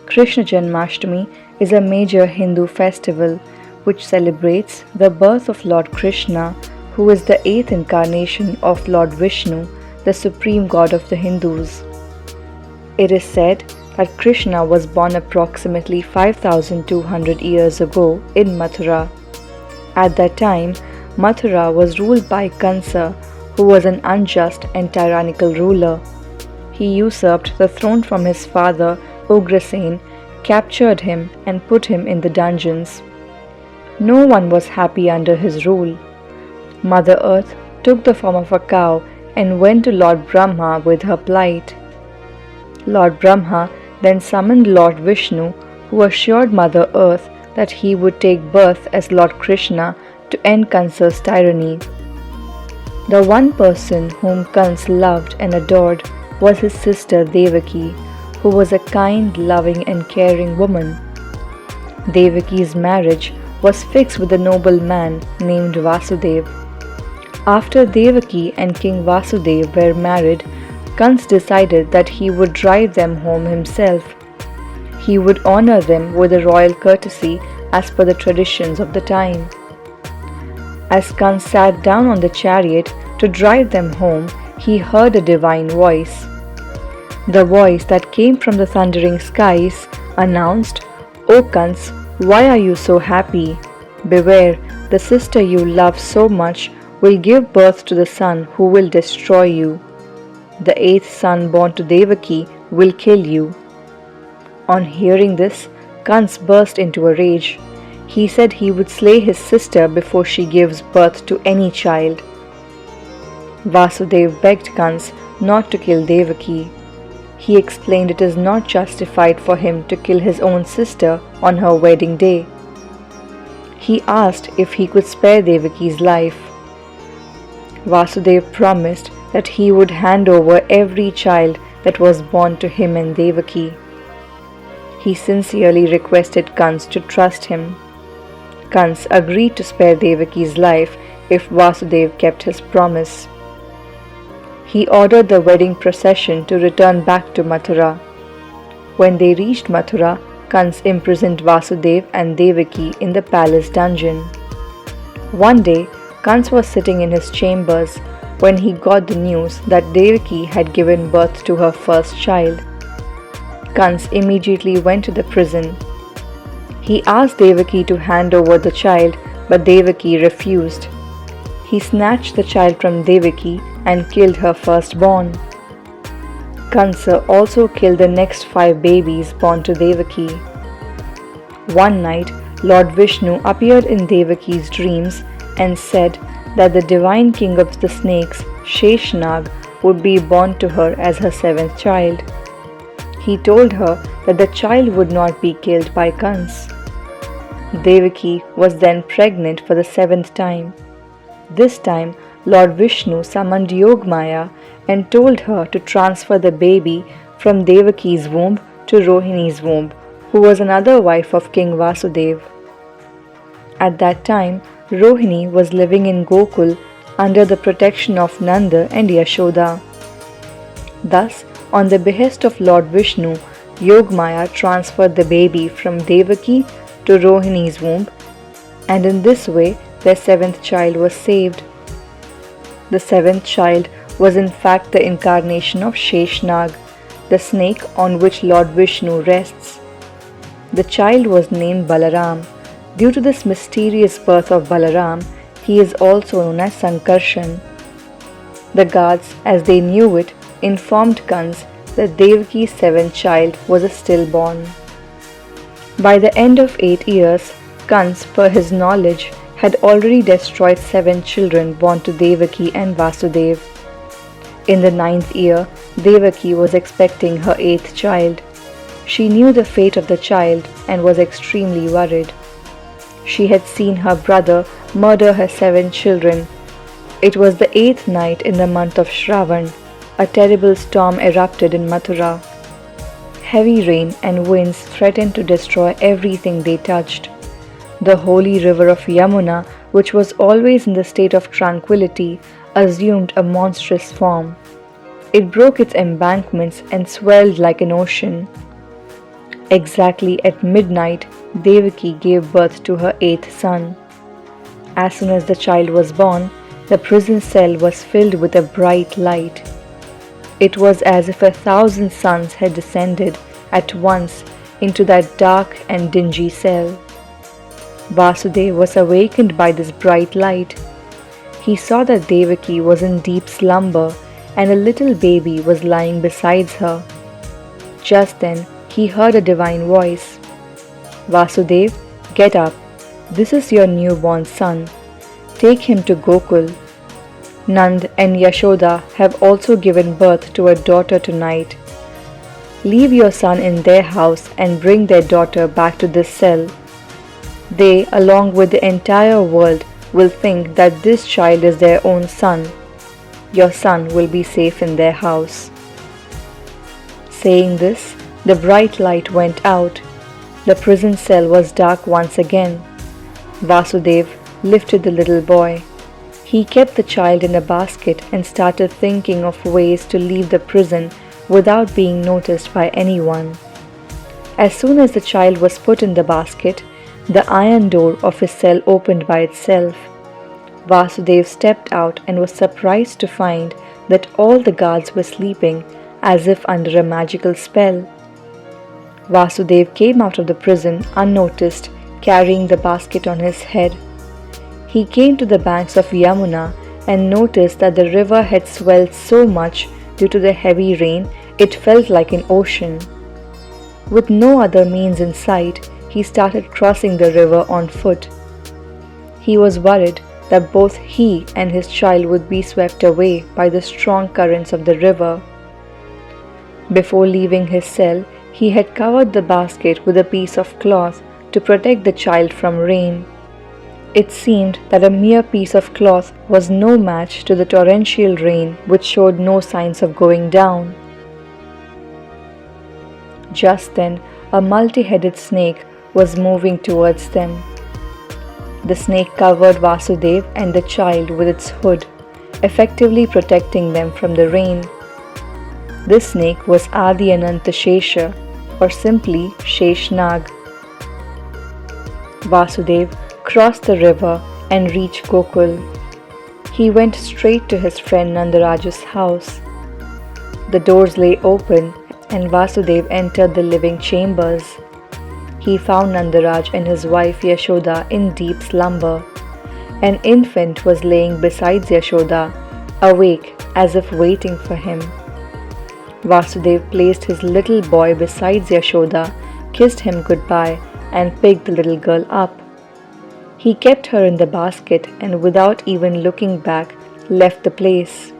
Krishna Janmashtami is a major Hindu festival which celebrates the birth of Lord Krishna, who is the eighth incarnation of Lord Vishnu, the supreme god of the Hindus. It is said that Krishna was born approximately 5200 years ago in Mathura. At that time, Mathura was ruled by Kansa, who was an unjust and tyrannical ruler. He usurped the throne from his father Ugrasen, captured him and put him in the dungeons. No one was happy under his rule. Mother Earth took the form of a cow and went to Lord Brahma with her plight. Lord Brahma then summoned Lord Vishnu, who assured Mother Earth that he would take birth as Lord Krishna to end Kansa's tyranny. The one person whom Kans loved and adored was his sister Devaki, who was a kind, loving and caring woman. Devaki's marriage was fixed with a noble man named Vasudev. After Devaki and King Vasudev were married, Kans decided that he would drive them home himself. He would honor them with a royal courtesy as per the traditions of the time. As Kans sat down on the chariot to drive them home, he heard a divine voice. The voice that came from the thundering skies announced, "O Kans, why are you so happy? Beware, the sister you love so much will give birth to the son who will destroy you. The eighth son born to Devaki will kill you." On hearing this, Kans burst into a rage. He said he would slay his sister before she gives birth to any child. Vasudev begged Kans not to kill Devaki. He explained it is not justified for him to kill his own sister on her wedding day. He asked if he could spare Devaki's life. Vasudev promised that he would hand over every child that was born to him and Devaki. He sincerely requested Kans to trust him. Kans agreed to spare Devaki's life if Vasudev kept his promise. He ordered the wedding procession to return back to Mathura. When they reached Mathura, Kans imprisoned Vasudev and Devaki in the palace dungeon. One day, Kans was sitting in his chambers when he got the news that Devaki had given birth to her first child. Kans immediately went to the prison. He asked Devaki to hand over the child, but Devaki refused. He snatched the child from Devaki and killed her firstborn. Kansa also killed the next 5 babies born to Devaki. One night, Lord Vishnu appeared in Devaki's dreams and said that the divine king of the snakes, Sheshnag, would be born to her as her 7th child. He told her that the child would not be killed by Kans. Devaki was then pregnant for the 7th time. This time, Lord Vishnu summoned Yogmaya and told her to transfer the baby from Devaki's womb to Rohini's womb, who was another wife of King Vasudev. At that time, Rohini was living in Gokul under the protection of Nanda and Yashoda. Thus, on the behest of Lord Vishnu, Yogmaya transferred the baby from Devaki to Rohini's womb, and in this way their 7th child was saved. The 7th child was in fact the incarnation of Sheshnag, the snake on which Lord Vishnu rests. The child was named Balaram. Due to this mysterious birth of Balaram, he is also known as Sankarshan. The gods, as they knew it, informed Kans that Devaki's 7th child was a stillborn. By the end of 8 years, Kans, per his knowledge, had already destroyed 7 children born to Devaki and Vasudev. In the 9th year, Devaki was expecting her 8th child. She knew the fate of the child and was extremely worried. She had seen her brother murder her 7 children. It was the 8th night in the month of Shravan. A terrible storm erupted in Mathura. Heavy rain and winds threatened to destroy everything they touched. The holy river of Yamuna, which was always in the state of tranquility, assumed a monstrous form. It broke its embankments and swelled like an ocean. Exactly at midnight, Devaki gave birth to her eighth son. As soon as the child was born, the prison cell was filled with a bright light. It was as if 1,000 suns had descended at once into that dark and dingy cell. Vasudev was awakened by this bright light. He saw that Devaki was in deep slumber and a little baby was lying beside her. Just then, he heard a divine voice. Vasudev, get up. This is your newborn son. Take him to Gokul. Nand and Yashoda have also given birth to a daughter tonight. Leave your son in their house and bring their daughter back to this cell. They, along with the entire world, will think that this child is their own son. Your son will be safe in their house. Saying this, the bright light went out. The prison cell was dark once again. Vasudev lifted the little boy. He kept the child in a basket and started thinking of ways to leave the prison without being noticed by anyone. As soon as the child was put in the basket, the iron door of his cell opened by itself. Vasudev stepped out and was surprised to find that all the guards were sleeping as if under a magical spell. Vasudev came out of the prison unnoticed, carrying the basket on his head. He came to the banks of Yamuna and noticed that the river had swelled so much due to the heavy rain it felt like an ocean. With no other means in sight, he started crossing the river on foot. He was worried that both he and his child would be swept away by the strong currents of the river. Before leaving his cell, he had covered the basket with a piece of cloth to protect the child from rain. It seemed that a mere piece of cloth was no match to the torrential rain which showed no signs of going down. Just then, a multi-headed snake was moving towards them. The snake covered Vasudev and the child with its hood, effectively protecting them from the rain. This snake was Adi Ananta Shesha, or simply Sheshnag. Vasudev crossed the river and reached Gokul. He went straight to his friend Nandaraja's house. The doors lay open and Vasudev entered the living chambers. He found Nandaraj and his wife Yashoda in deep slumber. An infant was laying beside Yashoda, awake as if waiting for him. Vasudev placed his little boy beside Yashoda, kissed him goodbye, and picked the little girl up. He kept her in the basket and without even looking back, left the place.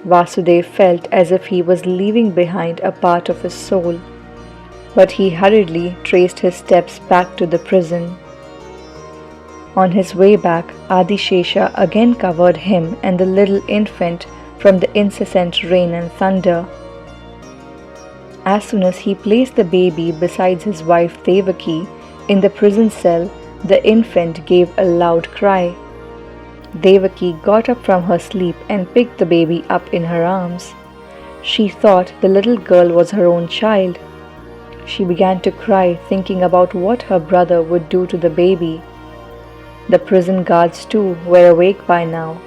Vasudev felt as if he was leaving behind a part of his soul, but he hurriedly traced his steps back to the prison. On his way back, Adishesha again covered him and the little infant from the incessant rain and thunder. As soon as he placed the baby beside his wife Devaki in the prison cell, the infant gave a loud cry. Devaki got up from her sleep and picked the baby up in her arms. She thought the little girl was her own child. She began to cry, thinking about what her brother would do to the baby. The prison guards too were awake by now.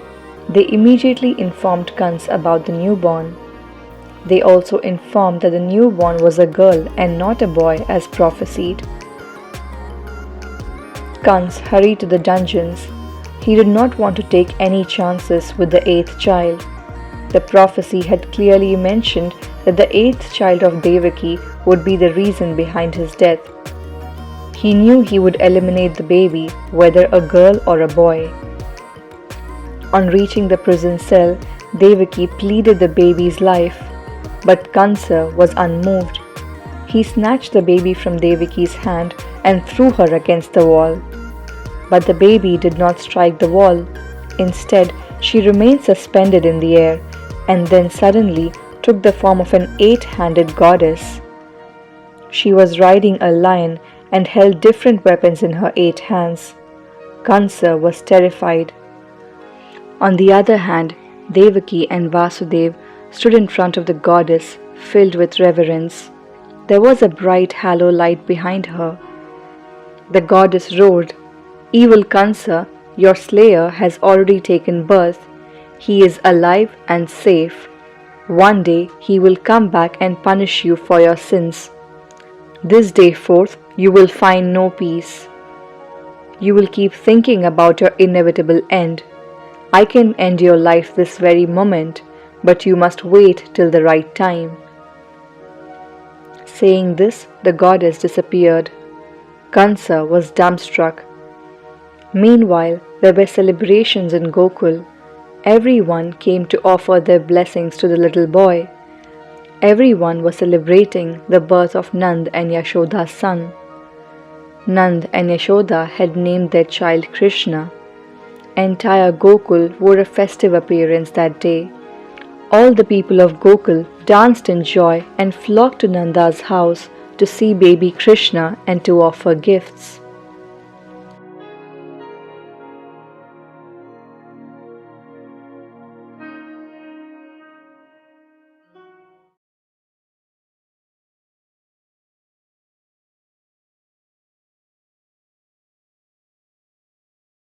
They immediately informed Kans about the newborn. They also informed that the newborn was a girl and not a boy as prophesied. Kans hurried to the dungeons. He did not want to take any chances with the eighth child. The prophecy had clearly mentioned that the eighth child of Devaki would be the reason behind his death. He knew he would eliminate the baby, whether a girl or a boy. On reaching the prison cell, Devaki pleaded the baby's life, but Kansa was unmoved. He snatched the baby from Devaki's hand and threw her against the wall. But the baby did not strike the wall. Instead, she remained suspended in the air and then suddenly took the form of an 8-handed goddess. She was riding a lion and held different weapons in her 8 hands. Kansa was terrified. On the other hand, Devaki and Vasudev stood in front of the goddess, filled with reverence. There was a bright halo light behind her. The goddess roared, "Evil Kansa, your slayer has already taken birth. He is alive and safe. One day he will come back and punish you for your sins. This day forth you will find no peace. You will keep thinking about your inevitable end. I can end your life this very moment, but you must wait till the right time." Saying this, the goddess disappeared. Kansa was dumbstruck. Meanwhile, there were celebrations in Gokul. Everyone came to offer their blessings to the little boy. Everyone was celebrating the birth of Nand and Yashoda's son. Nand and Yashoda had named their child Krishna. Entire Gokul wore a festive appearance that day. All the people of Gokul danced in joy and flocked to Nanda's house to see baby Krishna and to offer gifts.